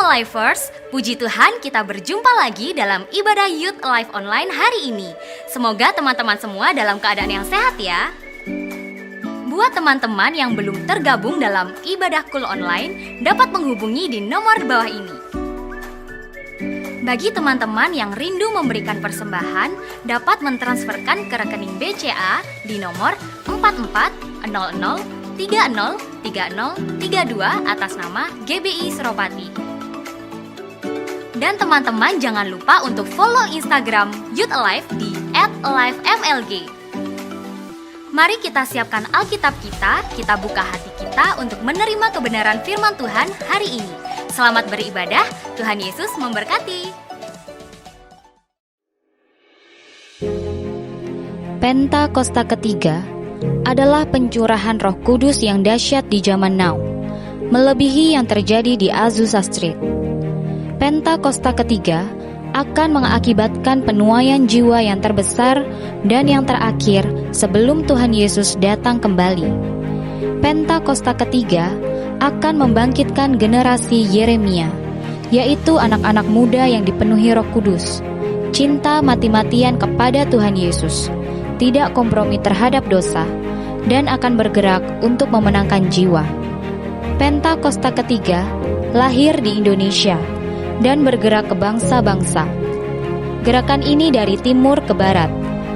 Alifers, puji Tuhan kita berjumpa lagi dalam ibadah Youth Alive Online hari ini. Semoga teman-teman semua dalam keadaan yang sehat ya. Buat teman-teman yang belum tergabung dalam ibadah Cool Online, dapat menghubungi di nomor di bawah ini. Bagi teman-teman yang rindu memberikan persembahan, dapat mentransferkan ke rekening BCA di nomor 4400303032 atas nama GBI Suropati. Dan teman-teman jangan lupa untuk follow Instagram Youth Alive di @alivemlg. Mari kita siapkan Alkitab kita buka hati kita untuk menerima kebenaran firman Tuhan hari ini. Selamat beribadah, Tuhan Yesus memberkati. Pentakosta ketiga adalah pencurahan Roh Kudus yang dahsyat di zaman now, melebihi yang terjadi di Azusa Street. Pentakosta ketiga akan mengakibatkan penuaian jiwa yang terbesar dan yang terakhir sebelum Tuhan Yesus datang kembali. Pentakosta ketiga akan membangkitkan generasi Yeremia, yaitu anak-anak muda yang dipenuhi Roh Kudus, cinta mati-matian kepada Tuhan Yesus, tidak kompromi terhadap dosa, dan akan bergerak untuk memenangkan jiwa. Pentakosta ketiga lahir di Indonesia dan bergerak ke bangsa-bangsa. Gerakan ini dari timur ke barat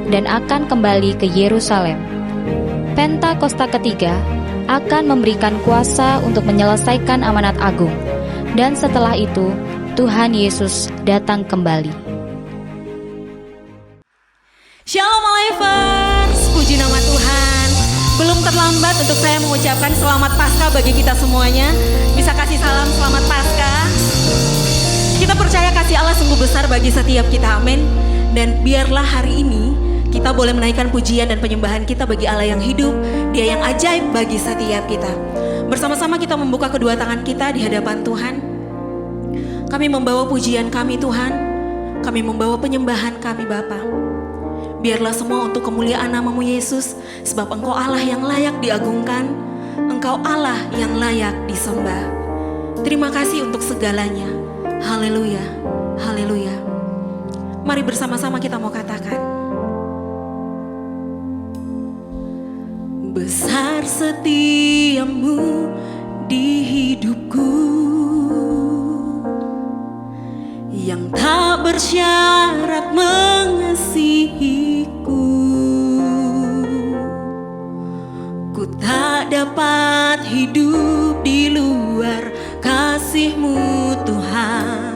dan akan kembali ke Yerusalem. Pentakosta ketiga akan memberikan kuasa untuk menyelesaikan amanat agung, dan setelah itu Tuhan Yesus datang kembali. Shalom Alifers, puji nama Tuhan. Belum terlambat untuk saya mengucapkan selamat Paskah bagi kita semuanya. Bisa kasih salam selamat Paskah. Kita percaya kasih Allah sungguh besar bagi setiap kita, amin. Dan biarlah hari ini kita boleh menaikkan pujian dan penyembahan kita bagi Allah yang hidup, Dia yang ajaib bagi setiap kita. Bersama-sama kita membuka kedua tangan kita di hadapan Tuhan. Kami membawa pujian kami Tuhan, kami membawa penyembahan kami Bapa. Biarlah semua untuk kemuliaan nama-Mu Yesus, sebab Engkau Allah yang layak diagungkan, Engkau Allah yang layak disembah. Terima kasih untuk segalanya. Haleluya, haleluya. Mari bersama-sama kita mau katakan, besar setiamu di hidupku, yang tak bersyarat mengasihiku. Ku tak dapat hidup di luar kasih-Mu Tuhan.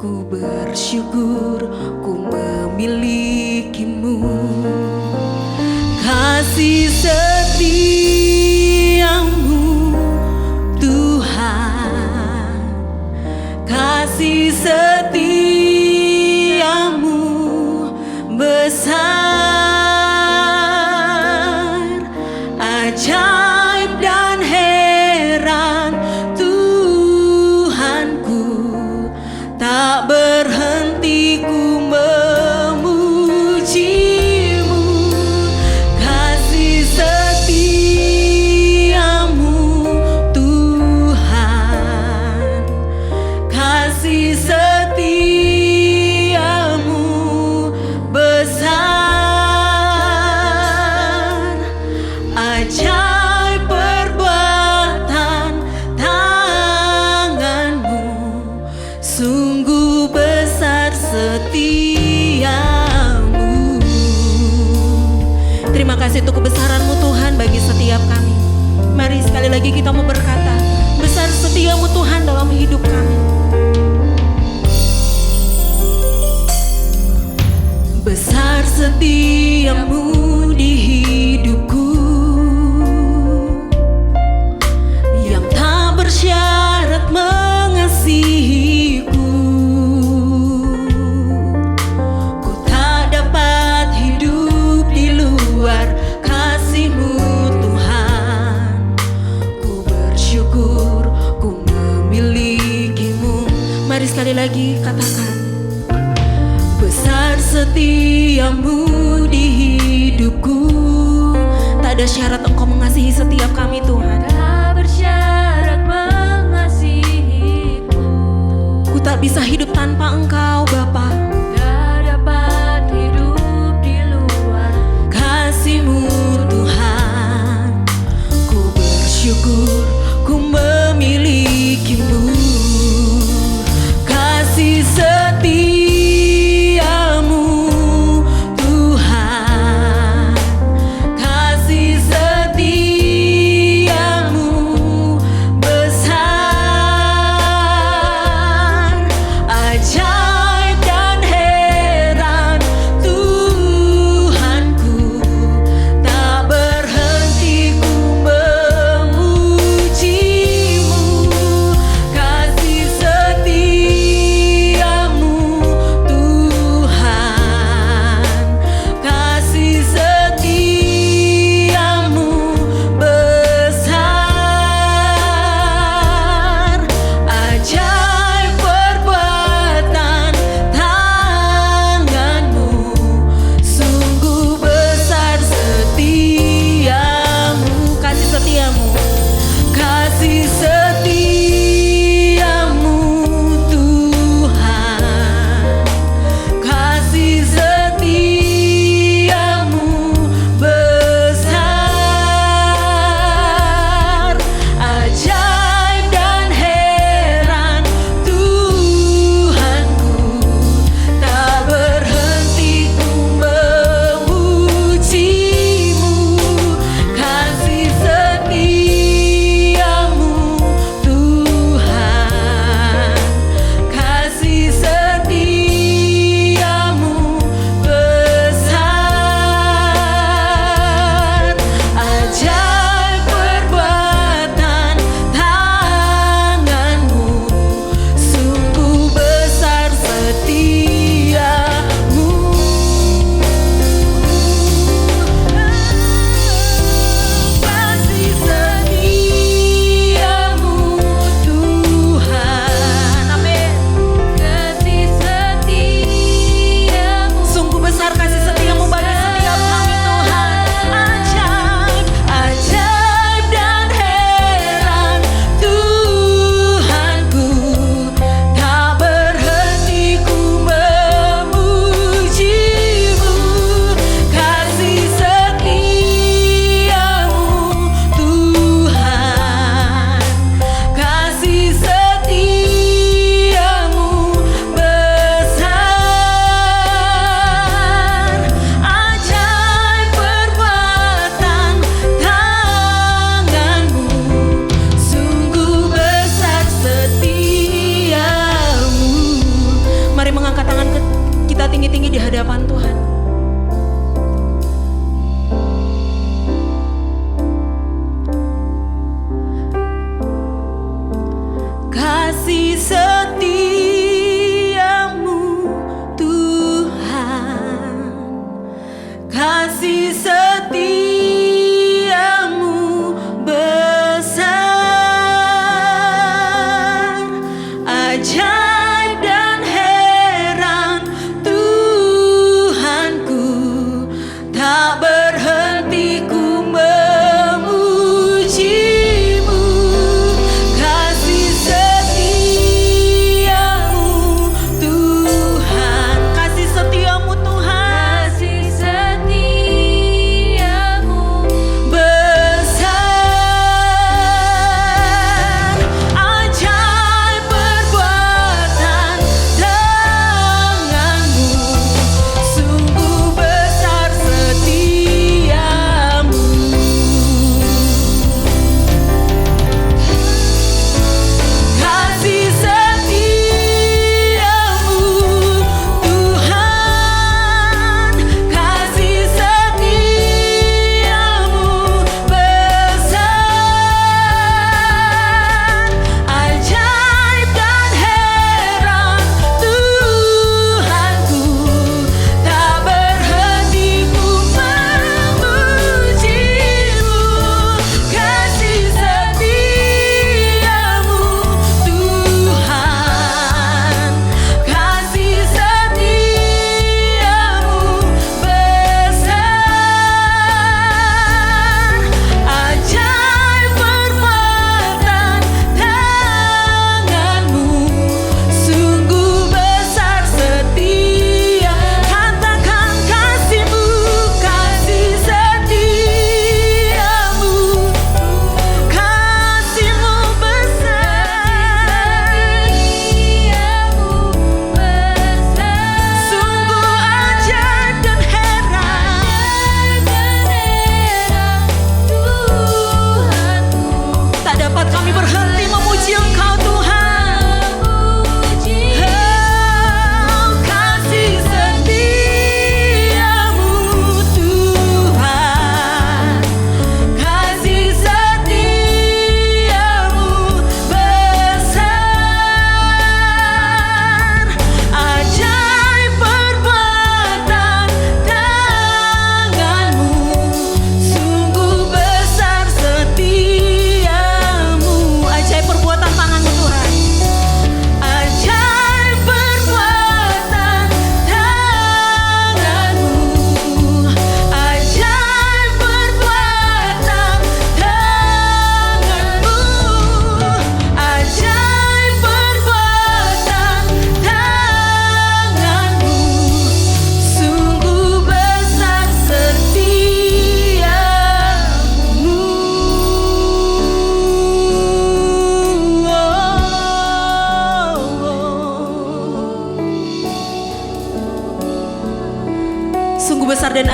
Ku bersyukur ku memiliki-Mu. Kasih setia-Mu Tuhan, kasih setia-Mu besar, ajaib dan heran. Tuhanku tak berhenti ku memuji-Mu. Kasih setia-Mu Tuhan, kasih setia-Mu besar, ajaib perbuatan tangan-Mu, sungguh besar setia-Mu. Terima kasih untuk kebesaran-Mu Tuhan bagi setiap kami. Mari sekali lagi kita mau berkata, besar setia-Mu Tuhan dalam hidup kami. Besar setia-Mu di hidupku, yang tak bersyarat mengasihiku. Ku tak dapat hidup di luar kasih-Mu Tuhan. Ku bersyukur ku memiliki-Mu. Mari sekali lagi katakan, besar setia-Mu di hidupku. Tak ada syarat Engkau mengasihi setiap kami Tuhan. Tak bersyarat mengasihiku. bisa hidup tanpa Engkau Bapa. Tak dapat hidup di luar Kasih-Mu Tuhan, ku bersyukur ku memilikimu. Kasih setiamu Tuhan, kasih setiamu besar, ajaib dan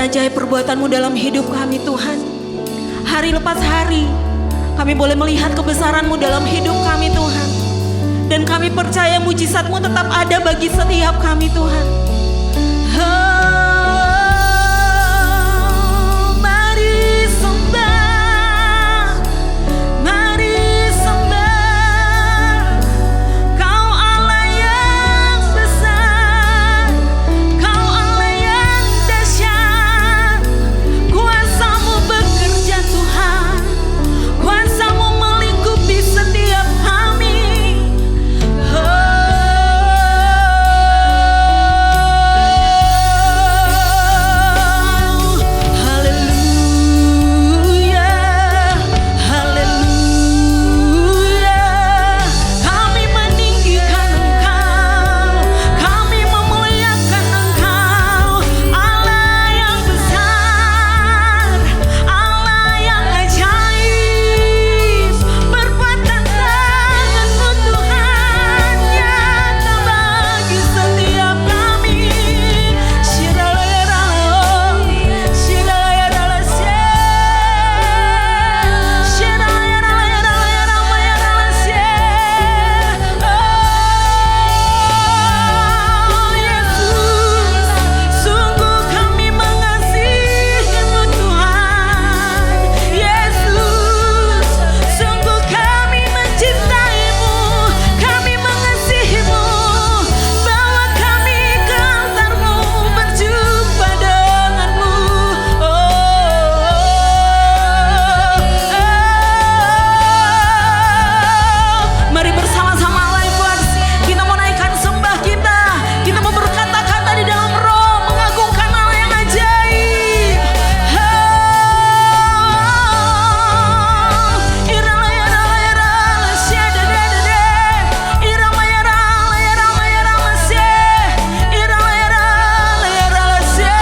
ajaib perbuatan-Mu dalam hidup kami Tuhan. Hari lepas hari kami boleh melihat kebesaran-Mu dalam hidup kami Tuhan. Dan kami percaya mujizat-Mu tetap ada bagi setiap kami Tuhan. Mari sembah, mari sembah. Kau Allah yang besar, Kau Allah yang dahsyat. Kuasa-Mu bekerja Tuhan, Kuasa-Mu melingkupi setiap kami. Haleluya, haleluya. Kami meninggikan Engkau, kami memuliakan Engkau. Allah yang besar, Allah yang ajaib. Perbuatan tangan-Mu Tuhan nyata bagi setiap kami. Yesus, sungguh kami mengasihi-Mu Tuhan. Yesus, sungguh kami mencintai-Mu, kami mengasihi-Mu. Bawa kami ke altar-Mu, berjumpa dengan-Mu. Mari bersama-sama Lifers, kita mau naikkan sembah kita. Kita mau berkata-kata di dalam roh, mengagungkan Allah yang ajaib. Irama yarala yarala syadadadade. Irama yarala yarama yarama se. Irama yarala yarala se.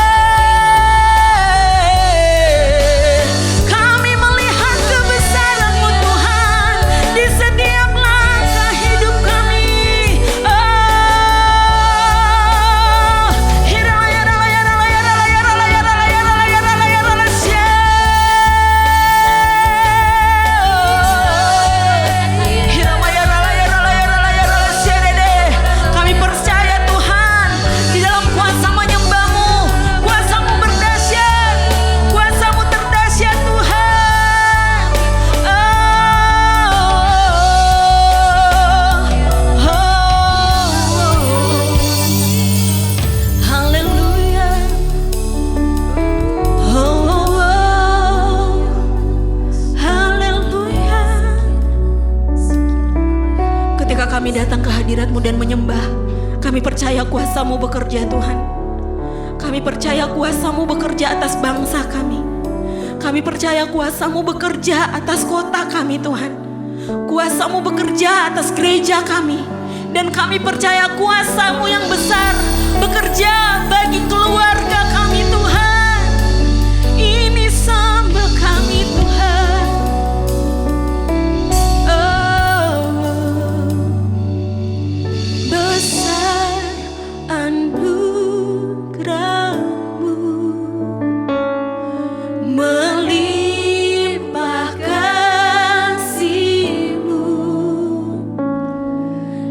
Kami melihat kebesaran-Mu Tuhan di setiap langkah hidup kami. Irama yarala yarala yarala yarala yarala yarala yarala yarala se. Irama yarala yarala yarala yarala syadade. Kami percaya Tuhan, di dalam kuasa menyembah-Mu, kuasa-Mu berdahsyat, kuasa-Mu terdahsyat Tuhan. Haleluya. Haleluya. Ketika kami datang ke hadirat-Mu dan menyembah, kami percaya kuasa-Mu bekerja Tuhan. Kami percaya kuasa-Mu bekerja atas bangsa kami. Kami percaya kuasa-Mu bekerja atas kota kami Tuhan. Kuasa-Mu bekerja atas gereja kami. Dan kami percaya kuasa-Mu yang besar bekerja bagi keluarga kami Tuhan. Ini sembah kami Tuhan. Besar anugerah-Mu, melimpah kasih-Mu.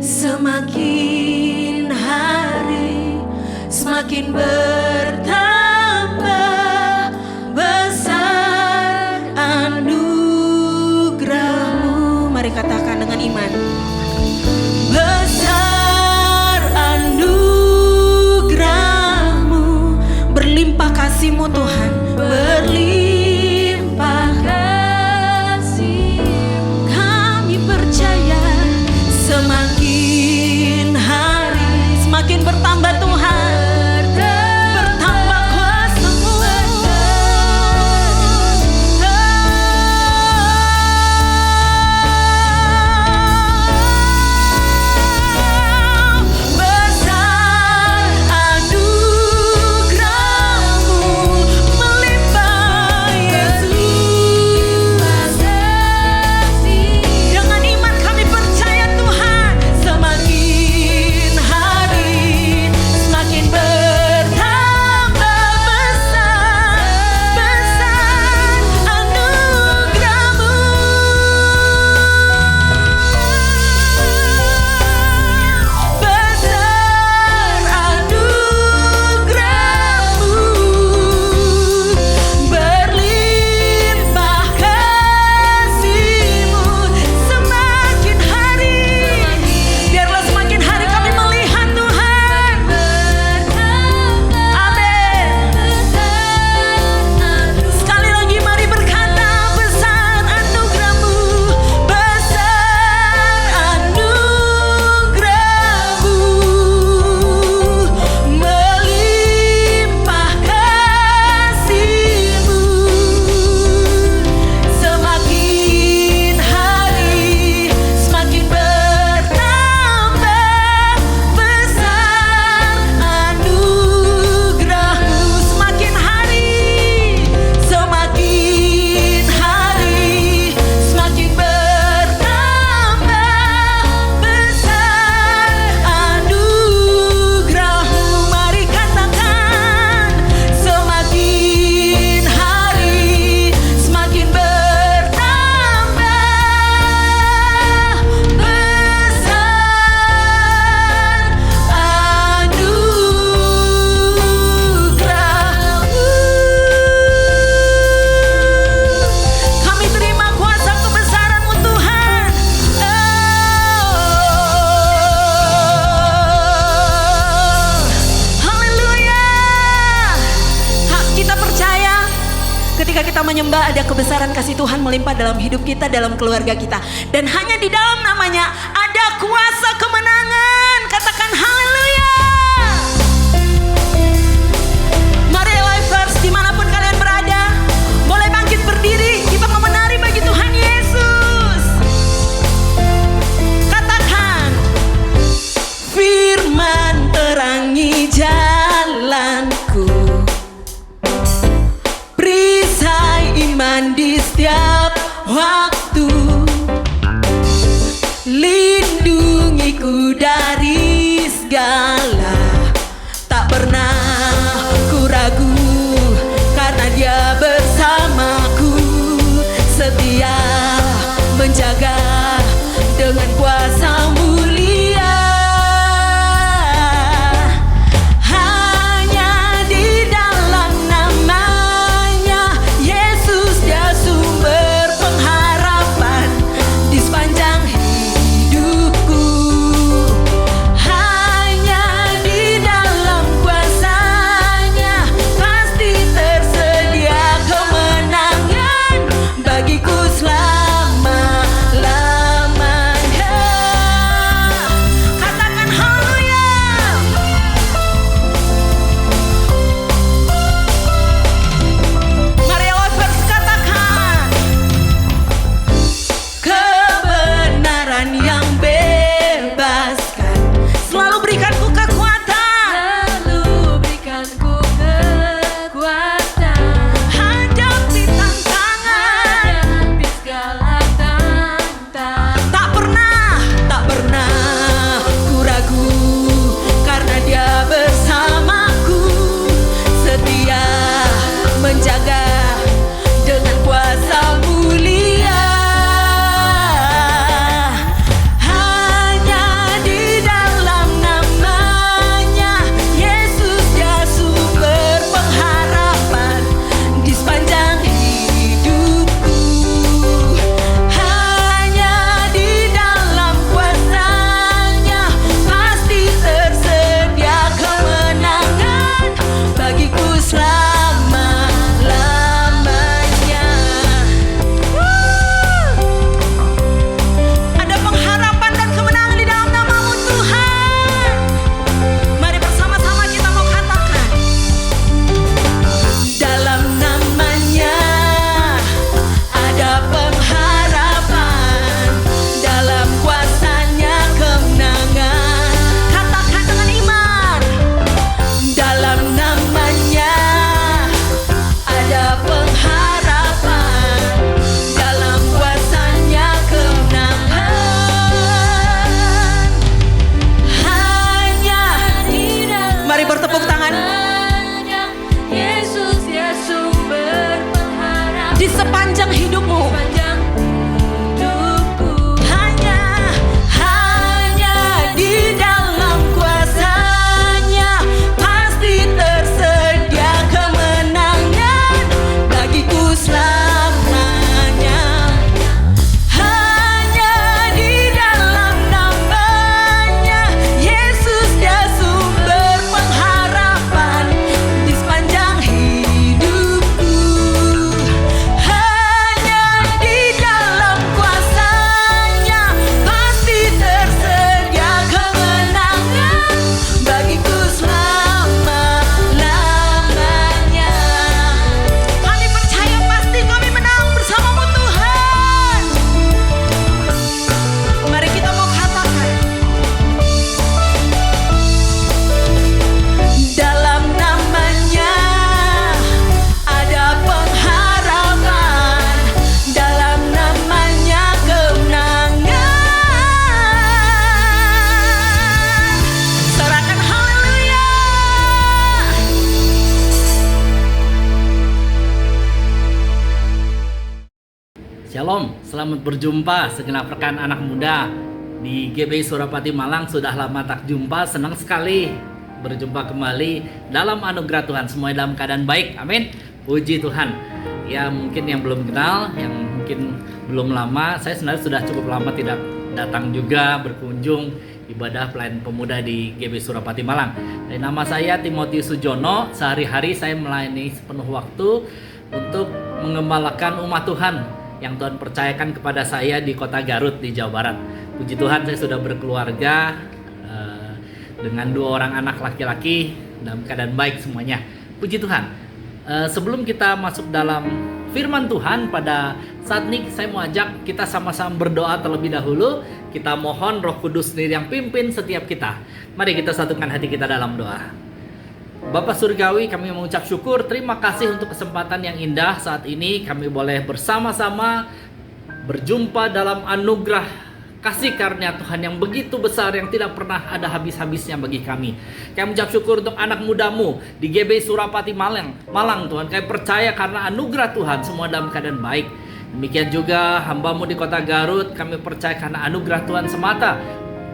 Semakin hari semakin bertambah besar anugerah-Mu. Mari katakan dengan iman. Besar anugerah-Mu, berlimpah kasih-Mu Tuhan, berlimpah kasih. Kami percaya semakin hari semakin bertambah Tuhan, bertambah kuasa-Mu. menyembah ada kebesaran kasih Tuhan melimpah dalam hidup kita, dalam keluarga kita. Dan hanya di dalam namanya ada kuasa kemenangan. Katakan haleluya. Mari Lifers, dimanapun kalian berada, boleh bangkit berdiri. Kita mau menari bagi Tuhan Yesus. Katakan, firman terangi jalanku, perisai iman di setiap waktu, lindungiku dari segala. Tak pernah ku ragu karena Dia bersamaku, setia menjaga dengan kuasa mulia. Hanya di dalam namanya Yesus, Dia sumber pengharapan di sepanjang hidupku. Hanya di dalam kuasanya pasti tersedia kemenangan bagiku selama-lamanya. Katakan haleluya. Mari Lifers katakan, kebenaran yang bebaskan selalu berikanku kekuatan, Lalu berikanku kekuatan hadapi tantangan. hadapi segala tantangan. Tak pernah ku ragu karena Dia bersamaku, setia menjaga dengan kuasa mulia. Hanya di dalam namanya Yesus, Dia sumber pengharapan di sepanjang hidupku. Hanya di dalam kuasanya pasti tersedia kemenangan bagiku selama-lamanya. Ada pengharapan dan kemenangan di dalam nama-Mu Tuhan. Mari bersama-sama kita mau katakan, dalam namanya ada pengharapan, dalam kuasanya kemenangan. Katakan dengan iman, dalam namanya ada pengharapan, dalam kuasanya kemenangan. Hanya Di dalam Mari bertepuk tangan namanya Yesus, Dia sumber pengharapan di sepanjang hidupmu. sepanjang hidupku. Hanya di dalam kuasanya pasti tersedia kemenangan bagiku selamanya. Hanya di dalam namanya Yesus, Dia sumber pengharapan di sepanjang hidupku. Hanya di dalam kuasanya pasti tersedia kemenangan bagiku selama-lamanya. Kami percaya pasti kami menang bersama-Mu Tuhan. Mari kita mau katakan, dalam namanya ada pengharapan, dalam namanya kemenangan. Serahkan haleluya. Shalom, selamat berjumpa segenap rekan anak muda di GBI Surapati Malang. Sudah lama tak jumpa, senang sekali berjumpa kembali dalam anugerah Tuhan. Semuanya dalam keadaan baik, amin. Puji Tuhan. Ya mungkin yang belum kenal, yang mungkin belum lama, saya sebenarnya sudah cukup lama tidak datang juga berkunjung ibadah pelayan pemuda di GBI Surapati Malang. Dan nama saya Timotius Sujono. Sehari-hari saya melayani sepenuh waktu untuk mengembalakan umat Tuhan yang Tuhan percayakan kepada saya di kota Garut di Jawa Barat. Puji Tuhan, saya sudah berkeluarga dengan 2 orang anak laki-laki dalam keadaan baik semuanya. Puji Tuhan. Sebelum kita masuk dalam firman Tuhan pada saat ini, saya mau ajak kita sama-sama berdoa terlebih dahulu. Kita mohon Roh Kudus sendiri yang pimpin setiap kita. Mari kita satukan hati kita dalam doa. Bapa Surgawi, kami mengucap syukur, terima kasih untuk kesempatan yang indah saat ini kami boleh bersama-sama berjumpa dalam anugerah kasih karunia Tuhan yang begitu besar, yang tidak pernah ada habis-habisnya bagi kami. Kami mengucap syukur untuk anak mudamu di GBI Surapati Malang Tuhan. Kami percaya karena anugerah Tuhan semua dalam keadaan baik. Demikian juga hambamu di kota Garut, kami percaya karena anugerah Tuhan semata.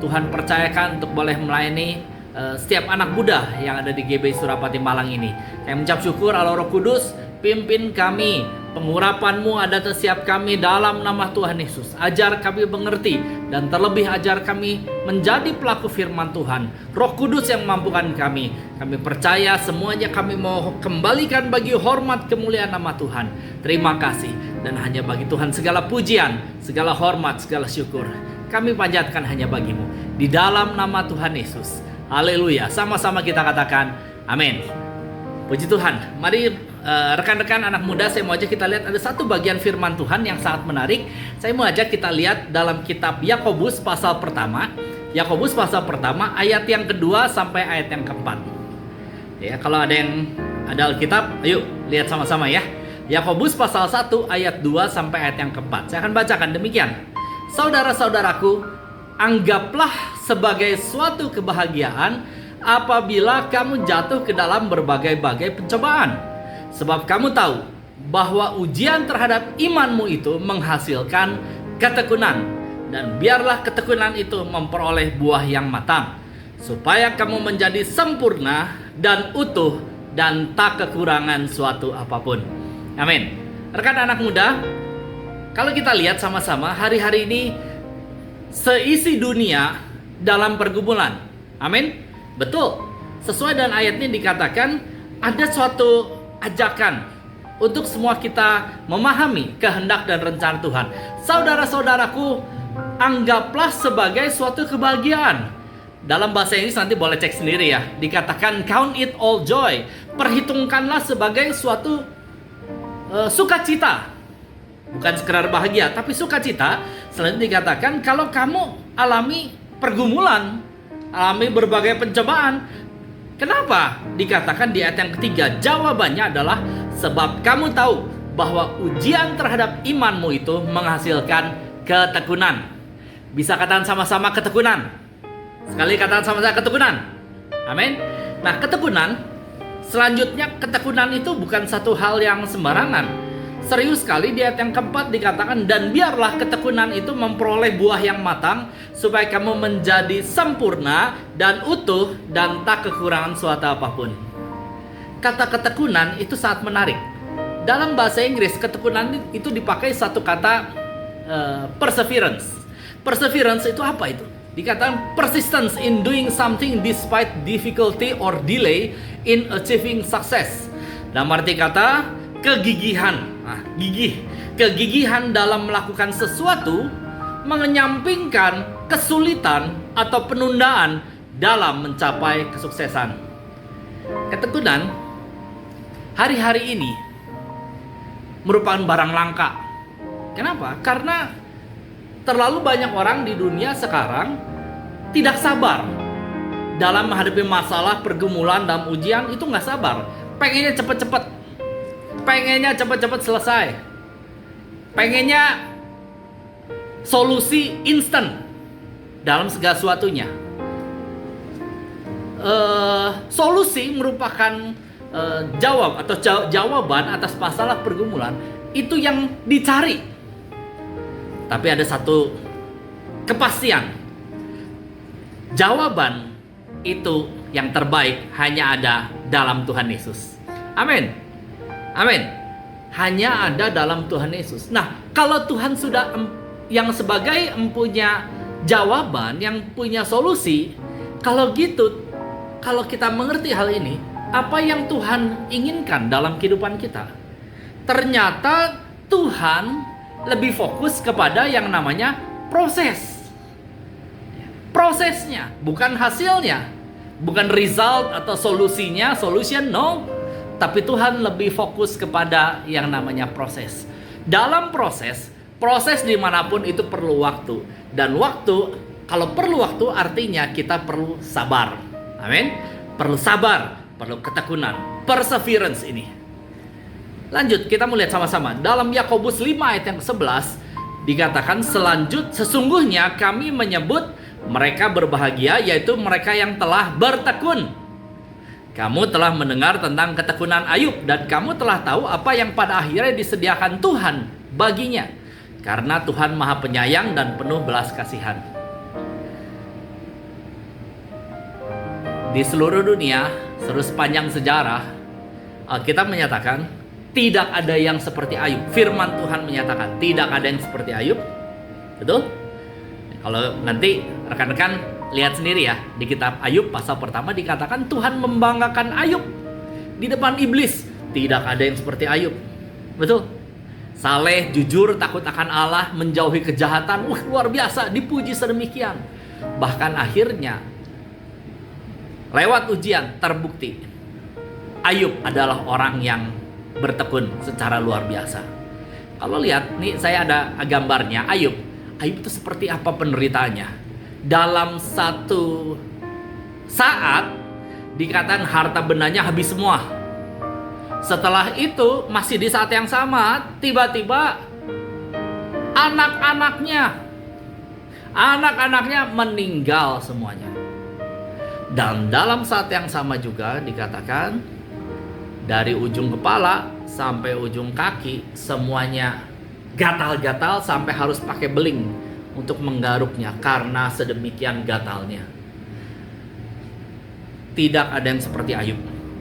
Tuhan percayakan untuk boleh melayani setiap anak muda yang ada di GBI Surapati Malang ini. Kami mengucap syukur Allah Roh Kudus, pimpin kami, pengurapan-Mu ada setiap kami dalam nama Tuhan Yesus. Ajar kami mengerti dan terlebih ajar kami menjadi pelaku firman Tuhan. Roh Kudus yang mampukan kami. Kami percaya semuanya kami mau kembalikan bagi hormat kemuliaan nama Tuhan. Terima kasih, dan hanya bagi Tuhan segala pujian, segala hormat, segala syukur kami panjatkan hanya bagi-Mu. Di dalam nama Tuhan Yesus. Haleluya. Sama-sama kita katakan amin. Puji Tuhan. Mari rekan-rekan anak muda, saya mau ajak kita lihat ada satu bagian firman Tuhan yang sangat menarik. Saya mau ajak kita lihat dalam kitab Yakobus pasal pertama. Yakobus pasal pertama ayat yang kedua sampai ayat yang keempat. Ya, kalau ada yang ada Alkitab, ayo lihat sama-sama ya. Yakobus pasal 1 ayat 2 sampai ayat yang keempat. Saya akan bacakan demikian. Saudara-saudaraku, anggaplah sebagai suatu kebahagiaan apabila kamu jatuh ke dalam berbagai-bagai pencobaan. Sebab kamu tahu bahwa ujian terhadap imanmu itu menghasilkan ketekunan. Dan biarlah ketekunan itu memperoleh buah yang matang, supaya kamu menjadi sempurna dan utuh dan tak kekurangan suatu apapun. Amin. Rekan anak muda, kalau kita lihat sama-sama hari-hari ini seisi dunia dalam pergumulan. Amin. Betul. Sesuai dengan ayat ini dikatakan ada suatu ajakan untuk semua kita memahami kehendak dan rencana Tuhan. Saudara-saudaraku, anggaplah sebagai suatu kebahagiaan. Dalam bahasa Inggris nanti boleh cek sendiri ya. Dikatakan count it all joy. Perhitungkanlah sebagai suatu sukacita. Bukan sekedar bahagia, tapi sukacita. Selanjutnya dikatakan kalau kamu alami pergumulan, alami berbagai pencobaan. Kenapa? Dikatakan di ayat yang ketiga, jawabannya adalah sebab kamu tahu bahwa ujian terhadap imanmu itu menghasilkan ketekunan. Bisa katakan sama-sama ketekunan. Sekali katakan sama-sama ketekunan. Amin. Nah, ketekunan, selanjutnya ketekunan itu bukan satu hal yang sembarangan. Serius sekali di ayat yang keempat dikatakan, dan biarlah ketekunan itu memperoleh buah yang matang, supaya kamu menjadi sempurna dan utuh dan tak kekurangan suatu apapun. Kata ketekunan itu sangat menarik. Dalam bahasa Inggris, ketekunan itu dipakai satu kata perseverance. Perseverance itu apa itu? Dikatakan persistence in doing something despite difficulty or delay in achieving success. Dalam arti kata kegigihan. Nah, kegigihan dalam melakukan sesuatu, menyampingkan kesulitan atau penundaan dalam mencapai kesuksesan. Ketekunan hari-hari ini merupakan barang langka. Kenapa? Karena terlalu banyak orang di dunia sekarang tidak sabar dalam menghadapi masalah, pergumulan, dalam ujian itu nggak sabar. Pengennya cepet-cepet. Pengennya cepat-cepat selesai. Pengennya solusi instan dalam segala sesuatunya. Solusi merupakan jawab atau jawaban atas masalah pergumulan itu yang dicari. Tapi ada satu kepastian. Jawaban itu yang terbaik hanya ada dalam Tuhan Yesus. Amin. Amin. Hanya ada dalam Tuhan Yesus. Nah, kalau Tuhan sudah yang sebagai empunya jawaban, yang punya solusi, kalau gitu, kalau kita mengerti hal ini, apa yang Tuhan inginkan dalam kehidupan kita? ternyata Tuhan lebih fokus kepada yang namanya proses. Prosesnya, bukan hasilnya. Bukan result atau solusinya, solution no. Tapi Tuhan lebih fokus kepada yang namanya proses. Dalam proses dimanapun itu perlu waktu. Dan waktu, kalau perlu waktu artinya kita perlu sabar. Amin. Perlu sabar, perlu ketekunan, perseverance ini. Lanjut, kita melihat sama-sama. Dalam Yakobus 5 ayat yang ke-11 dikatakan sesungguhnya kami menyebut mereka berbahagia, yaitu mereka yang telah bertekun. Kamu telah mendengar tentang ketekunan Ayub, dan kamu telah tahu apa yang pada akhirnya disediakan Tuhan baginya. Karena Tuhan Maha Penyayang dan penuh belas kasihan. Di seluruh dunia, sepanjang sejarah, Alkitab menyatakan tidak ada yang seperti Ayub. Firman Tuhan menyatakan tidak ada yang seperti Ayub. Betul? Kalau nanti rekan-rekan lihat sendiri ya, di kitab Ayub pasal pertama dikatakan Tuhan membanggakan Ayub di depan iblis. Tidak ada yang seperti Ayub. Betul? Saleh, jujur, takut akan Allah, menjauhi kejahatan. Luar biasa, dipuji sedemikian. Bahkan akhirnya lewat ujian terbukti Ayub adalah orang yang bertekun secara luar biasa. Kalau lihat nih, saya ada gambarnya Ayub itu seperti apa penderitaannya. Dalam satu saat dikatakan harta bendanya habis semua. Setelah itu masih di saat yang sama tiba-tiba anak-anaknya meninggal semuanya. Dan dalam saat yang sama juga dikatakan dari ujung kepala sampai ujung kaki semuanya gatal-gatal sampai harus pakai beling untuk menggaruknya karena sedemikian gatalnya. Tidak ada yang seperti Ayub.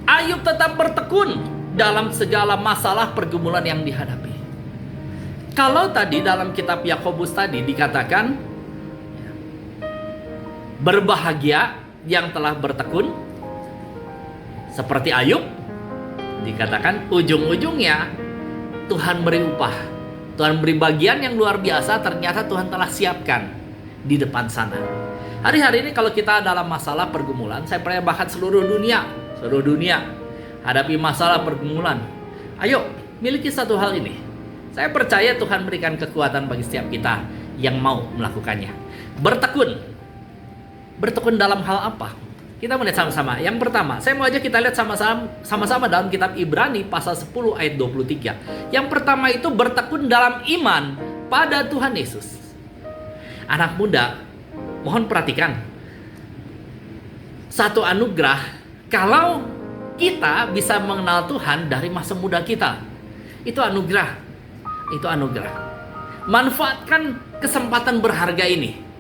Ayub tetap bertekun dalam segala masalah pergumulan yang dihadapi. Kalau tadi dalam kitab Yakobus tadi dikatakan berbahagia yang telah bertekun seperti Ayub, dikatakan ujung-ujungnya Tuhan beri upah. Tuhan beri bagian yang luar biasa, ternyata Tuhan telah siapkan di depan sana. Hari-hari ini kalau kita dalam masalah pergumulan, saya percaya bahkan seluruh dunia hadapi masalah pergumulan. Ayo, miliki satu hal ini. Saya percaya Tuhan berikan kekuatan bagi setiap kita yang mau melakukannya. Bertekun dalam hal apa? Kita melihat sama-sama. Yang pertama, saya mau ajak kita lihat sama-sama dalam kitab Ibrani pasal 10 ayat 23. Yang pertama itu bertekun dalam iman pada Tuhan Yesus. Anak muda, mohon perhatikan. Satu anugerah kalau kita bisa mengenal Tuhan dari masa muda kita. Itu anugerah. Manfaatkan kesempatan berharga ini.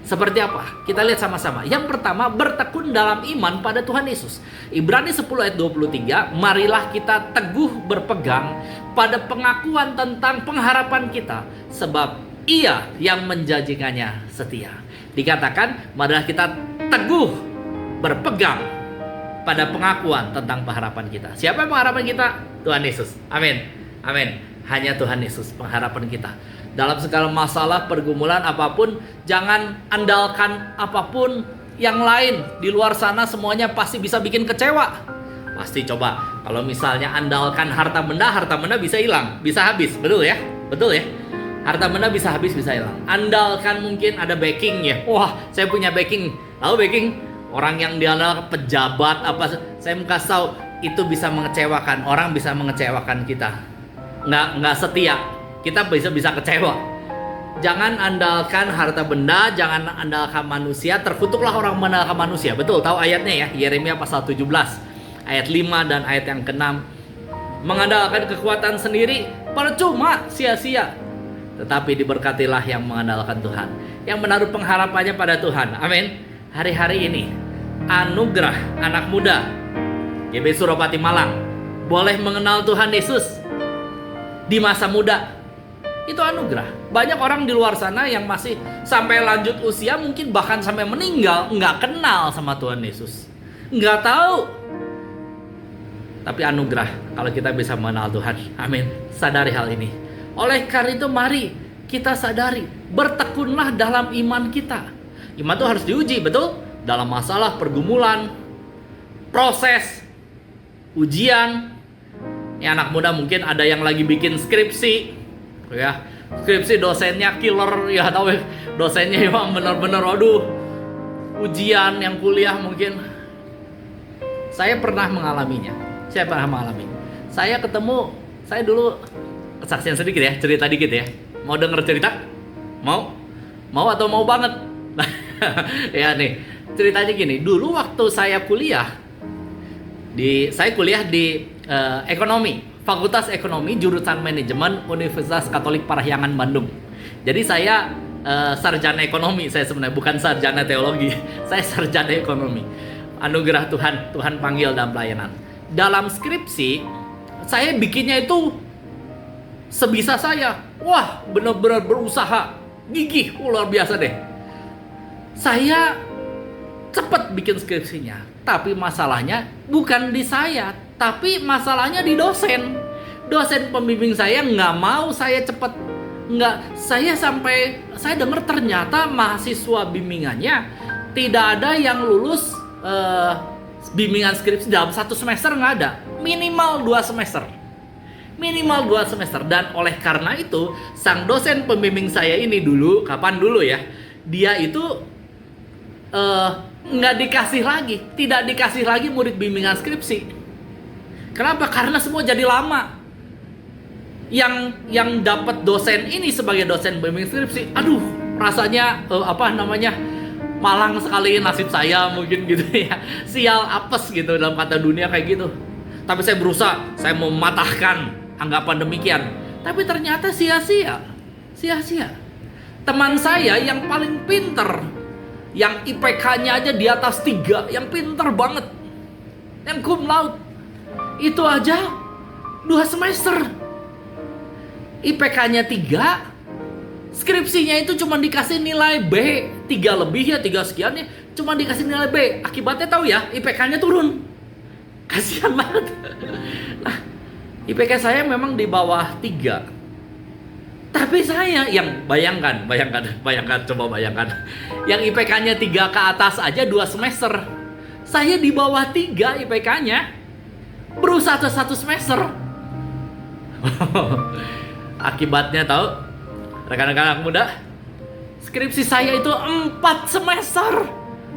Seperti apa? Kita lihat sama-sama. Yang pertama, bertekun dalam iman pada Tuhan Yesus. Ibrani 10 ayat 23, marilah kita teguh berpegang pada pengakuan tentang pengharapan kita, sebab Ia yang menjanjikannya setia. Dikatakan, marilah kita teguh berpegang pada pengakuan tentang pengharapan kita. Siapa pengharapan kita? Tuhan Yesus. Amin. Hanya Tuhan Yesus pengharapan kita. Dalam segala masalah, pergumulan apapun, jangan andalkan apapun yang lain. Di luar sana semuanya pasti bisa bikin kecewa. Pasti coba, kalau misalnya andalkan harta benda bisa hilang, bisa habis. Betul ya? Harta benda bisa habis, bisa hilang. Andalkan mungkin ada backing ya. Wah, saya punya backing. Lalu backing, orang yang diandalkan pejabat apa, saya mau kasih tahu, itu bisa mengecewakan. Orang bisa mengecewakan kita. Nggak setia. Kita bisa kecewa. Jangan andalkan harta benda, jangan andalkan manusia. Terkutuklah orang mengandalkan manusia. Betul, tahu ayatnya ya, Yeremia pasal 17 ayat 5 dan ayat yang ke-6. Mengandalkan kekuatan sendiri percuma, sia-sia. Tetapi diberkatilah yang mengandalkan Tuhan, yang menaruh pengharapannya pada Tuhan. Amin. Hari-hari ini anugerah anak muda GBI Suropati Malang boleh mengenal Tuhan Yesus di masa muda. Itu anugerah. Banyak orang di luar sana yang masih sampai lanjut usia, mungkin bahkan sampai meninggal, nggak kenal sama Tuhan Yesus, nggak tahu. tapi anugerah kalau kita bisa mengenal Tuhan. Amin. Sadari hal ini. Oleh karena itu mari kita sadari, bertekunlah dalam iman kita. Iman itu harus diuji, betul? Dalam masalah, pergumulan, proses, ujian. Ya, anak muda mungkin ada yang lagi bikin skripsi, ya. Skripsi dosennya killer, ya tahu ya. Dosennya emang benar-benar aduh. Ujian yang kuliah mungkin. Saya pernah mengalaminya. Saya ketemu, saya dulu kesaksian sedikit ya, cerita dikit ya. Mau denger cerita? Mau? Mau atau mau banget? Ya nih, ceritanya gini. Dulu waktu saya kuliah di ekonomi, Fakultas Ekonomi jurusan Manajemen Universitas Katolik Parahyangan Bandung. Jadi saya sarjana ekonomi, saya sebenarnya bukan sarjana teologi. Saya sarjana ekonomi. Anugerah Tuhan panggil dalam pelayanan. Dalam skripsi, saya bikinnya itu sebisa saya. Wah, benar-benar berusaha, gigih, luar biasa deh. Saya cepat bikin skripsinya, tapi masalahnya bukan di saya, tapi masalahnya di dosen. Dosen pembimbing saya nggak mau saya cepat. Saya dengar ternyata mahasiswa bimbingannya tidak ada yang lulus bimbingan skripsi dalam 1 semester, nggak ada. Minimal 2 semester. Dan oleh karena itu, sang dosen pembimbing saya ini dulu, dia itu tidak dikasih lagi murid bimbingan skripsi. Kenapa? Karena semua jadi lama. Yang dapat dosen ini sebagai dosen bimbingan skripsi, aduh, rasanya malang sekali nasib saya mungkin gitu ya. Sial apes gitu dalam kata dunia kayak gitu. Tapi saya berusaha, saya mau mematahkan anggapan demikian. Tapi ternyata sia-sia. Teman saya yang paling pinter, yang IPK-nya aja di atas 3, yang pinter banget, yang cum laude, itu aja 2 semester. IPK-nya 3, skripsinya itu cuma dikasih nilai B, 3 lebih ya, 3 sekian ya, cuma dikasih nilai B. Akibatnya tahu ya, IPK-nya turun. Kasihan banget. Nah, IPK saya memang di bawah 3. Tapi saya yang bayangkan, coba bayangkan. Yang IPK-nya 3 ke atas aja 2 semester. Saya di bawah 3 IPK-nya, berusaha 1 semester. Akibatnya tahu, rekan-rekan anak muda, skripsi saya itu 4 semester,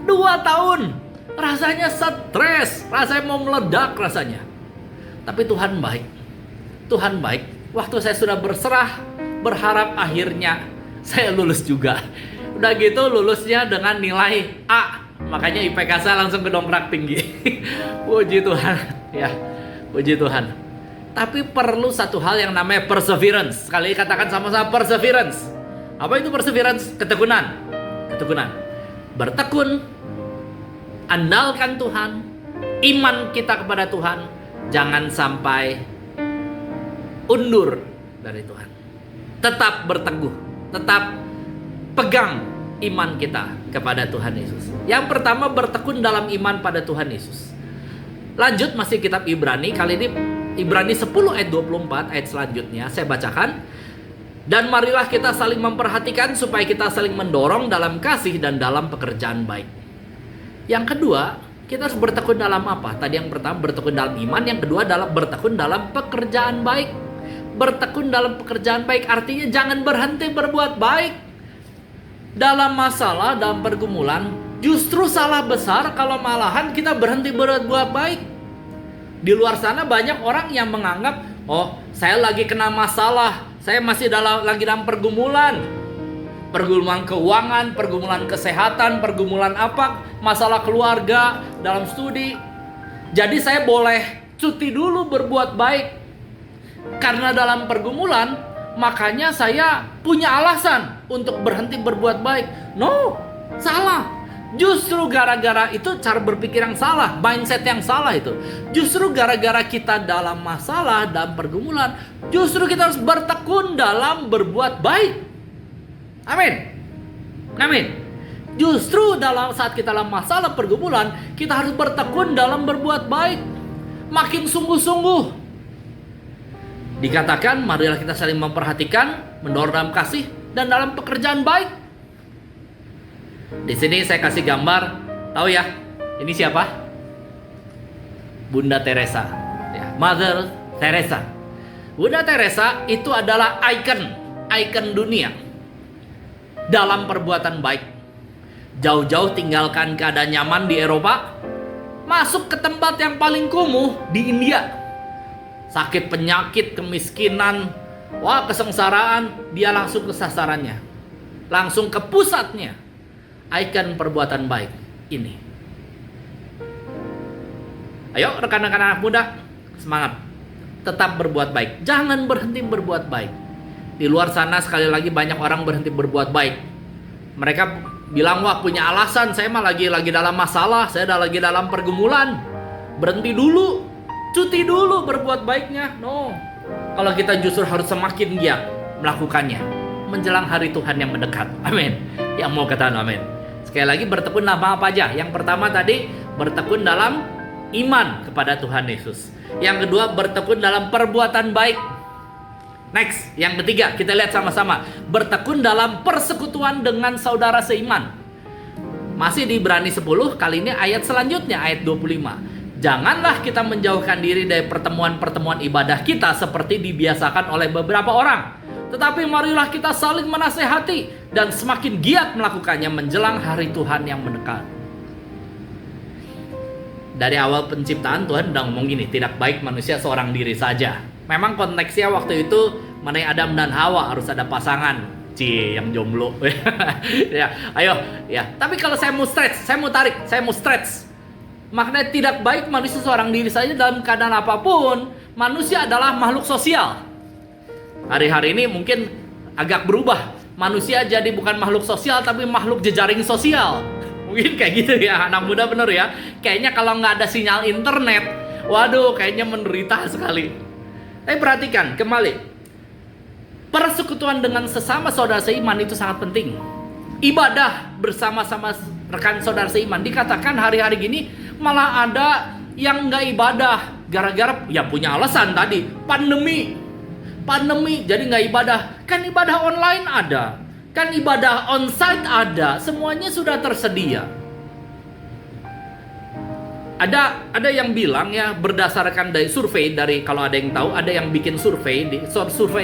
2 tahun. Rasanya stres, rasanya mau meledak rasanya. Tapi Tuhan baik. Waktu saya sudah berharap akhirnya saya lulus juga. Udah gitu lulusnya dengan nilai A. Makanya IPK saya langsung kedongkrak tinggi. Puji Tuhan, ya. Puji Tuhan. Tapi perlu satu hal yang namanya perseverance. Sekali katakan sama-sama perseverance. Apa itu perseverance? Ketekunan. Bertekun, andalkan Tuhan, iman kita kepada Tuhan, jangan sampai undur dari Tuhan. Tetap berteguh, tetap pegang iman kita kepada Tuhan Yesus. Yang pertama, bertekun dalam iman pada Tuhan Yesus. Lanjut masih kitab Ibrani, kali ini Ibrani 10 ayat 24, ayat selanjutnya saya bacakan. Dan marilah kita saling memperhatikan supaya kita saling mendorong dalam kasih dan dalam pekerjaan baik. Yang kedua, kita harus bertekun dalam apa? Tadi yang pertama bertekun dalam iman, yang kedua adalah bertekun dalam pekerjaan baik. Bertekun dalam pekerjaan baik artinya jangan berhenti berbuat baik. Dalam masalah, dalam pergumulan, justru salah besar kalau malahan kita berhenti berbuat baik. Di luar sana banyak orang yang menganggap, oh saya lagi kena masalah, saya masih lagi dalam pergumulan. Pergumulan keuangan, pergumulan kesehatan, pergumulan apa, masalah keluarga, dalam studi. Jadi saya boleh cuti dulu berbuat baik. Karena dalam pergumulan, makanya saya punya alasan untuk berhenti berbuat baik. No, salah. Justru gara-gara itu cara berpikir yang salah, mindset yang salah itu. Justru gara-gara kita dalam masalah, dalam pergumulan, justru kita harus bertekun dalam berbuat baik. Amin. Justru saat kita dalam masalah pergumulan, kita harus bertekun dalam berbuat baik. makin sungguh-sungguh. Dikatakan, marilah kita saling memperhatikan, mendorong dalam kasih dan dalam pekerjaan baik. Di sini saya kasih gambar, tahu ya, ini siapa? Bunda Teresa, ya, Mother Teresa. Bunda Teresa itu adalah ikon dunia dalam perbuatan baik. Jauh-jauh tinggalkan keadaan nyaman di Eropa, masuk ke tempat yang paling kumuh di India. Sakit, penyakit, kemiskinan, wah, kesengsaraan, dia langsung ke sasarannya, langsung ke pusatnya. Ikon perbuatan baik ini. Ayo rekan-rekan anak muda, semangat, tetap berbuat baik, jangan berhenti berbuat baik. Di luar sana sekali lagi banyak orang berhenti berbuat baik. Mereka bilang, wah, punya alasan, saya mah lagi dalam masalah, saya lagi dalam pergumulan. Berhenti dulu, cuti dulu berbuat baiknya. No, kalau kita justru harus semakin giat melakukannya menjelang hari Tuhan yang mendekat. Amin. Yang mau katakan amin. Sekali lagi, bertekun dalam apa aja? Yang pertama tadi, bertekun dalam iman kepada Tuhan Yesus. Yang kedua, bertekun dalam perbuatan baik. Next, yang ketiga, kita lihat sama-sama, bertekun dalam persekutuan dengan saudara seiman. Masih di Ibrani 10, kali ini ayat selanjutnya, ayat 25. Janganlah kita menjauhkan diri dari pertemuan-pertemuan ibadah kita seperti dibiasakan oleh beberapa orang, tetapi marilah kita saling menasehati dan semakin giat melakukannya menjelang hari Tuhan yang mendekat. Dari awal penciptaan Tuhan udah ngomong gini, tidak baik manusia seorang diri saja. Memang konteksnya waktu itu mengenai Adam dan Hawa, harus ada pasangan. Yang jomblo. Ya, ayo, ya. Tapi kalau saya mau stretch. Maknanya tidak baik manusia seorang diri saja dalam keadaan apapun. Manusia adalah makhluk sosial. Hari-hari ini mungkin agak berubah. Manusia jadi bukan makhluk sosial tapi makhluk jejaring sosial. Mungkin kayak gitu ya, anak muda, bener ya. Kayaknya kalau nggak ada sinyal internet, waduh, kayaknya menderita sekali. Tapi perhatikan kembali, persekutuan dengan sesama saudara seiman itu sangat penting. Ibadah bersama-sama rekan saudara seiman. Dikatakan hari-hari gini malah ada yang nggak ibadah gara-gara ya punya alasan tadi, pandemi jadi nggak ibadah. Kan ibadah online ada, kan ibadah onsite ada, semuanya sudah tersedia. Ada yang bilang ya, berdasarkan dari survei, dari kalau ada yang tahu, ada yang bikin survei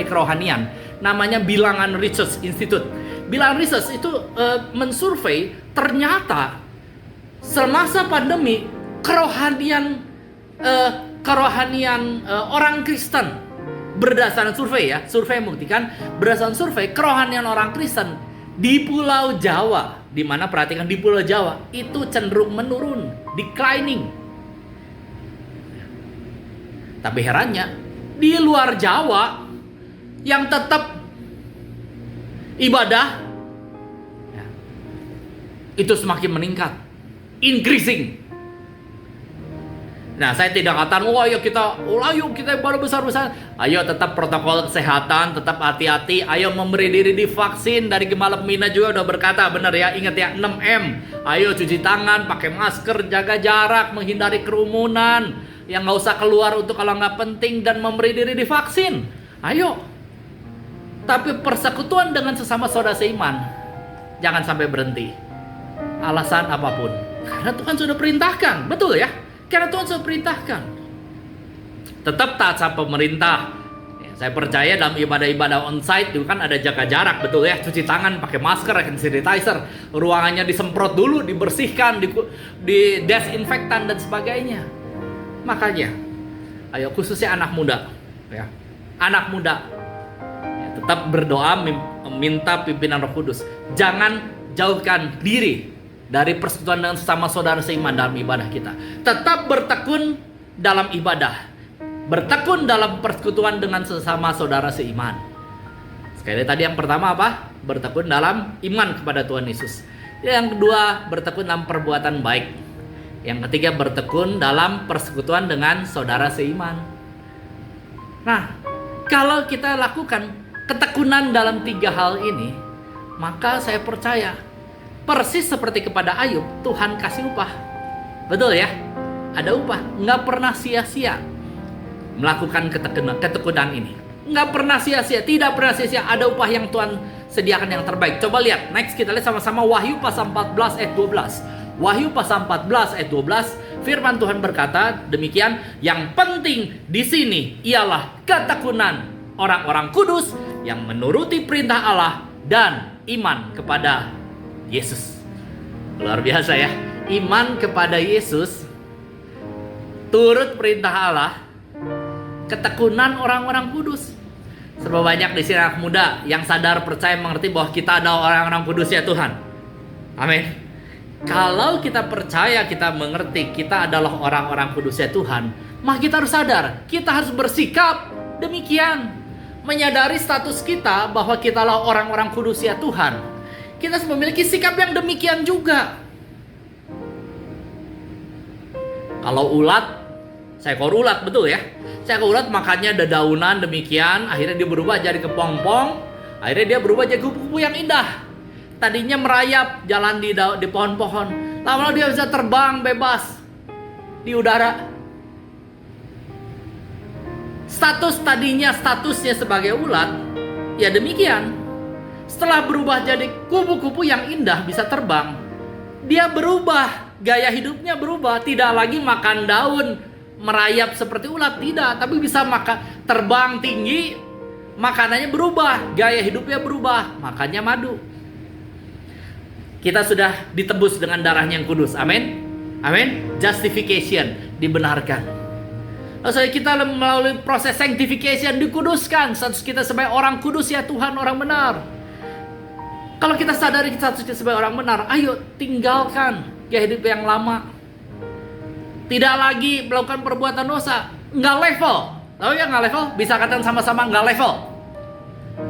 kerohanian, namanya Bilangan Research Institute. Bilangan Research itu mensurvei, ternyata semasa pandemi kerohanian orang Kristen, berdasarkan survei ya, survei membuktikan, berdasarkan survei kerohanian orang Kristen di Pulau Jawa, di mana perhatikan di Pulau Jawa itu cenderung menurun, declining. Tapi herannya di luar Jawa yang tetap ibadah ya, itu semakin meningkat, increasing. Nah, saya tidak katakan, ayo kita ibadah besar-besar. Ayo tetap protokol kesehatan, tetap hati-hati. Ayo memberi diri divaksin. Dari Gembala Pembina juga udah berkata, benar ya, ingat ya, 6M. Ayo cuci tangan, pakai masker, jaga jarak, menghindari kerumunan. Yang nggak usah keluar untuk kalau nggak penting, dan memberi diri divaksin. Ayo. Tapi persekutuan dengan sesama saudara seiman, jangan sampai berhenti. Alasan apapun. Karena Tuhan sudah perintahkan, betul ya? Karena Tuhan sudah perintahkan. Tetap taat sama pemerintah. Ya, saya percaya dalam ibadah-ibadah onsite itu kan ada jaga jarak, betul ya? Cuci tangan, pakai masker, hand sanitizer, ruangannya disemprot dulu, dibersihkan, di desinfektan dan sebagainya. Makanya, ayo khususnya anak muda, ya, anak muda, ya, tetap berdoa, minta pimpinan Roh Kudus. Jangan jauhkan diri dari persekutuan dengan sesama saudara seiman dalam ibadah kita. Tetap bertekun dalam ibadah, bertekun dalam persekutuan dengan sesama saudara seiman. Sekali tadi yang pertama apa? Bertekun dalam iman kepada Tuhan Yesus. Yang kedua, bertekun dalam perbuatan baik. Yang ketiga, bertekun dalam persekutuan dengan saudara seiman. Nah, kalau kita lakukan ketekunan dalam 3 hal ini, maka saya percaya persis seperti kepada Ayub, Tuhan kasih upah. Betul ya? ada upah. Nggak pernah sia-sia melakukan ketekunan ini. Nggak pernah sia-sia, tidak pernah sia-sia. Ada upah yang Tuhan sediakan yang terbaik. Coba lihat, next kita lihat sama-sama Wahyu pasal 14 ayat 12. Wahyu pasal 14 ayat 12, firman Tuhan berkata demikian, yang penting di sini ialah ketekunan orang-orang kudus yang menuruti perintah Allah dan iman kepada Yesus. Luar biasa ya, iman kepada Yesus, turut perintah Allah, ketekunan orang-orang kudus. Serba banyak di sini anak muda yang sadar, percaya, mengerti bahwa kita adalah orang-orang kudus ya Tuhan. Amin. Kalau kita percaya, kita mengerti kita adalah orang-orang kudus ya Tuhan, maka kita harus sadar, kita harus bersikap demikian. Menyadari status kita bahwa kita adalah orang-orang kudus ya Tuhan. Kita harus memiliki sikap yang demikian juga. Kalau ulat, seekor ulat, betul ya, seekor ulat makannya dedaunan demikian, akhirnya dia berubah jadi kepompong, akhirnya dia berubah jadi kupu-kupu yang indah. Tadinya merayap jalan di pohon-pohon, lama-lama dia bisa terbang bebas di udara. Statusnya sebagai ulat, ya demikian. Setelah berubah jadi kupu-kupu yang indah bisa terbang, dia berubah, gaya hidupnya berubah, tidak lagi makan daun, merayap seperti ulat, tidak, tapi bisa makan, terbang tinggi, makanannya berubah, gaya hidupnya berubah, makannya madu. Kita sudah ditebus dengan darahnya yang kudus, amin, amin. Justification, dibenarkan. Lalu kita melalui proses sanctification, dikuduskan, status kita sebagai orang kudus ya Tuhan, orang benar. Kalau kita sadari status kita sebagai orang benar, ayo tinggalkan gaya hidup yang lama. Tidak lagi melakukan perbuatan dosa. Nggak level. Tahu ya nggak level? Bisa katakan sama-sama nggak level.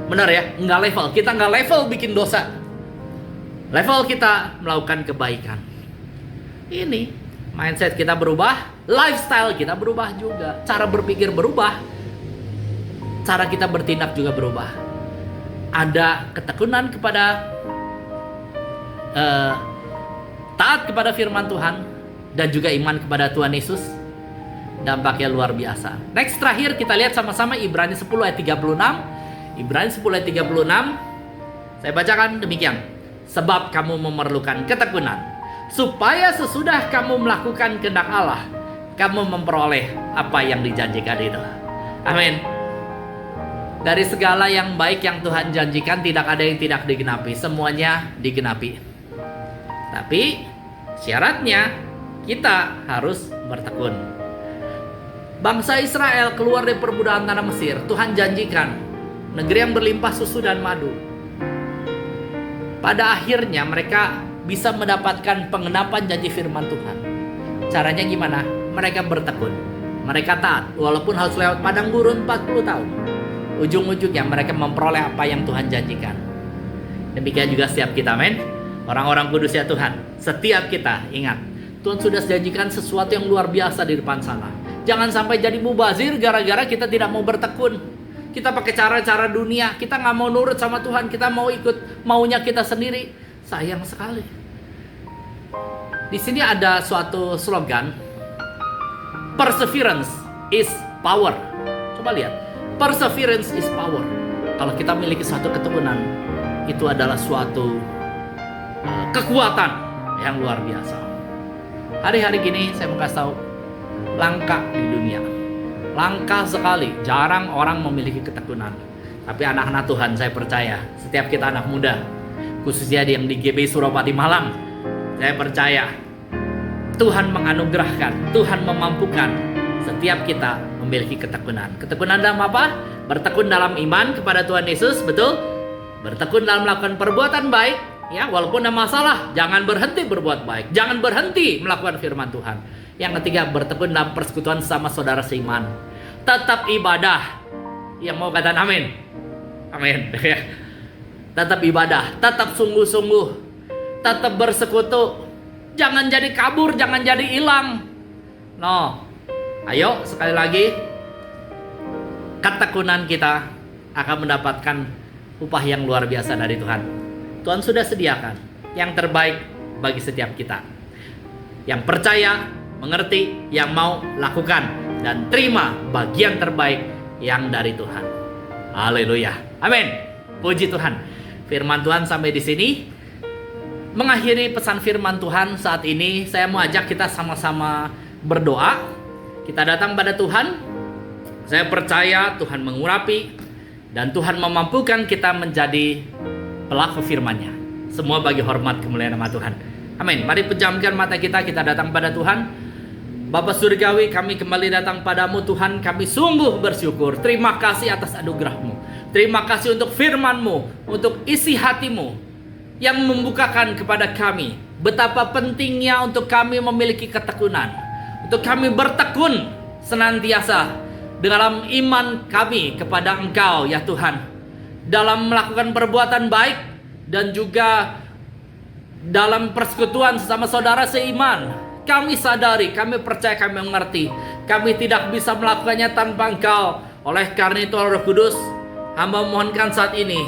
Benar ya? Nggak level. Kita nggak level bikin dosa. Level kita melakukan kebaikan. Ini mindset kita berubah, lifestyle kita berubah juga. Cara berpikir berubah. Cara kita bertindak juga berubah. Ada ketekunan kepada taat kepada firman Tuhan dan juga iman kepada Tuhan Yesus. Dampaknya luar biasa. Next, terakhir kita lihat sama-sama Ibrani 10 ayat 36. Ibrani 10 ayat 36. Saya bacakan demikian. Sebab kamu memerlukan ketekunan, supaya sesudah kamu melakukan kehendak Allah, kamu memperoleh apa yang dijanjikan itu. Amin. Dari segala yang baik yang Tuhan janjikan, tidak ada yang tidak digenapi. Semuanya digenapi. Tapi syaratnya kita harus bertekun. Bangsa Israel keluar dari perbudakan tanah Mesir. Tuhan janjikan negeri yang berlimpah susu dan madu. Pada akhirnya mereka bisa mendapatkan pengenapan janji firman Tuhan. Caranya gimana? Mereka bertekun. Mereka taat. Walaupun harus lewat padang gurun 40 tahun. Ujung-ujungnya mereka memperoleh apa yang Tuhan janjikan. Demikian juga setiap kita, men. Orang-orang kudus ya Tuhan. Setiap kita, ingat, Tuhan sudah janjikan sesuatu yang luar biasa di depan sana. Jangan sampai jadi mubazir gara-gara kita tidak mau bertekun. Kita pakai cara-cara dunia. Kita gak mau nurut sama Tuhan. Kita mau ikut maunya kita sendiri. Sayang sekali. Di sini ada suatu slogan. Perseverance is power. Coba lihat. Perseverance is power. Kalau kita memiliki suatu ketekunan, itu adalah suatu kekuatan yang luar biasa. Hari-hari gini saya mau kasih tahu, langka di dunia, langka sekali, jarang orang memiliki ketekunan. Tapi anak-anak Tuhan, saya percaya setiap kita anak muda, khususnya yang di GBI Suropati Malang, saya percaya Tuhan menganugerahkan, Tuhan memampukan setiap kita memiliki ketekunan. Ketekunan dalam apa? Bertekun dalam iman kepada Tuhan Yesus, betul? Bertekun dalam melakukan perbuatan baik, ya, walaupun ada masalah, jangan berhenti berbuat baik, jangan berhenti melakukan firman Tuhan. Yang ketiga, bertekun dalam persekutuan sama saudara seiman. Tetap ibadah. Yang mau katakan amin? Amin. Tetap ibadah, tetap sungguh-sungguh, tetap bersekutu. Jangan jadi kabur, jangan jadi hilang. No. Ayo sekali lagi, ketekunan kita akan mendapatkan upah yang luar biasa dari Tuhan. Tuhan sudah sediakan yang terbaik bagi setiap kita. Yang percaya, mengerti, yang mau lakukan, dan terima bagian terbaik yang dari Tuhan. Haleluya. Amin. Puji Tuhan. Firman Tuhan sampai di sini. Mengakhiri pesan firman Tuhan saat ini, saya mau ajak kita sama-sama berdoa. Kita datang pada Tuhan. Saya percaya Tuhan mengurapi dan Tuhan memampukan kita menjadi pelaku firman-Nya. Semua bagi hormat kemuliaan nama Tuhan. Amin. Mari pejamkan mata kita datang pada Tuhan. Bapa Surgawi, kami kembali datang padamu Tuhan. Kami sungguh bersyukur. Terima kasih atas anugerah-Mu. Terima kasih untuk firman-Mu, untuk isi hati-Mu yang membukakan kepada kami betapa pentingnya untuk kami memiliki ketekunan, untuk kami bertekun senantiasa dalam iman kami kepada Engkau ya Tuhan, dalam melakukan perbuatan baik dan juga dalam persekutuan sesama saudara seiman. Kami sadari, kami percaya, kami mengerti, kami tidak bisa melakukannya tanpa Engkau. Oleh karena itu Roh Kudus, hamba mohonkan saat ini,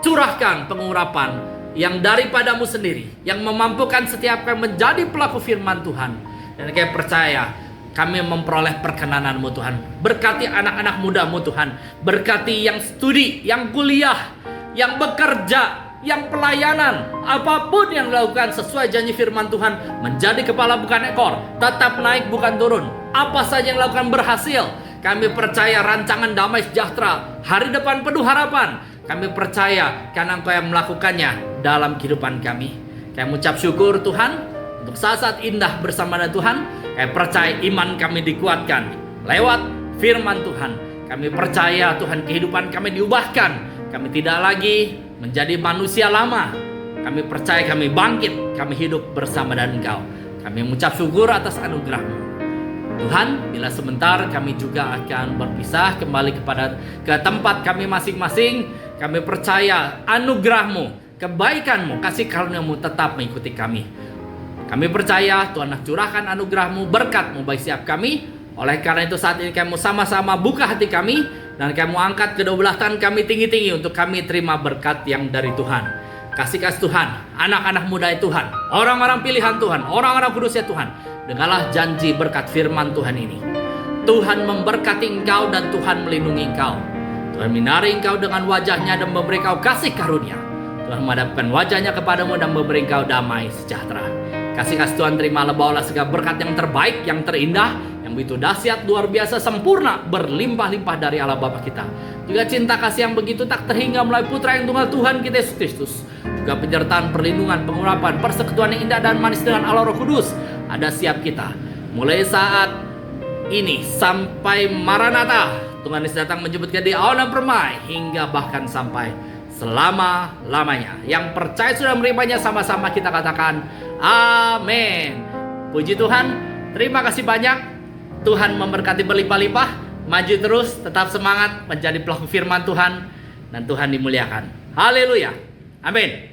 curahkan pengurapan yang daripadamu sendiri, yang memampukan setiap kami menjadi pelaku firman Tuhan. Dan kami percaya, kami memperoleh perkenanan-Mu Tuhan. Berkati anak-anak muda-Mu Tuhan. Berkati yang studi, yang kuliah, yang bekerja, yang pelayanan, apapun yang dilakukan sesuai janji firman Tuhan, menjadi kepala bukan ekor, tetap naik bukan turun. Apa saja yang dilakukan berhasil. Kami percaya rancangan damai sejahtera, hari depan penuh harapan. Kami percaya karena Engkau yang melakukannya dalam kehidupan kami. Kami ucap syukur Tuhan untuk saat-saat indah bersama dengan Tuhan. Kami percaya iman kami dikuatkan lewat firman Tuhan. Kami percaya Tuhan kehidupan kami diubahkan. Kami tidak lagi menjadi manusia lama. Kami percaya kami bangkit, kami hidup bersama dengan Engkau. Kami mengucap syukur atas anugerah-Mu Tuhan. Bila sebentar kami juga akan berpisah kembali ke tempat kami masing-masing. Kami percaya anugerah-Mu, kebaikan-Mu, kasih karunia-Mu tetap mengikuti kami. Kami percaya Tuhan curahkan anugerah-Mu, berkat-Mu bagi setiap kami. Oleh karena itu saat ini kami sama-sama buka hati kami, dan kami angkat kedua belah tangan kami tinggi-tinggi untuk kami terima berkat yang dari Tuhan. Kasih-kasih Tuhan, anak-anak muda Tuhan, orang-orang pilihan Tuhan, orang-orang kudusnya Tuhan. Dengarlah janji berkat firman Tuhan ini. Tuhan memberkati engkau dan Tuhan melindungi engkau. Tuhan menyinari engkau dengan wajahnya dan memberi engkau kasih karunia. Tuhan menghadapkan wajahnya kepadamu dan memberi engkau damai sejahtera. Kasih-kasih Tuhan, terimalah bawalah segala berkat yang terbaik, yang terindah, yang begitu dahsyat, luar biasa, sempurna, berlimpah-limpah dari Allah Bapa kita. Juga cinta kasih yang begitu tak terhingga melalui Putra yang tunggal Tuhan kita Yesus Kristus. Juga penyertaan, perlindungan, pengurapan, persekutuan yang indah dan manis dengan Allah Roh Kudus ada siap kita. Mulai saat ini sampai Maranatha, Tuhan Yesus datang menjemput di awan dan permai, hingga bahkan sampai selama-lamanya. Yang percaya sudah menerimanya, sama-sama kita katakan amin. Puji Tuhan. Terima kasih banyak. Tuhan memberkati berlimpah-limpah. Maju terus, tetap semangat menjadi pelaku firman Tuhan, dan Tuhan dimuliakan. Haleluya. Amin.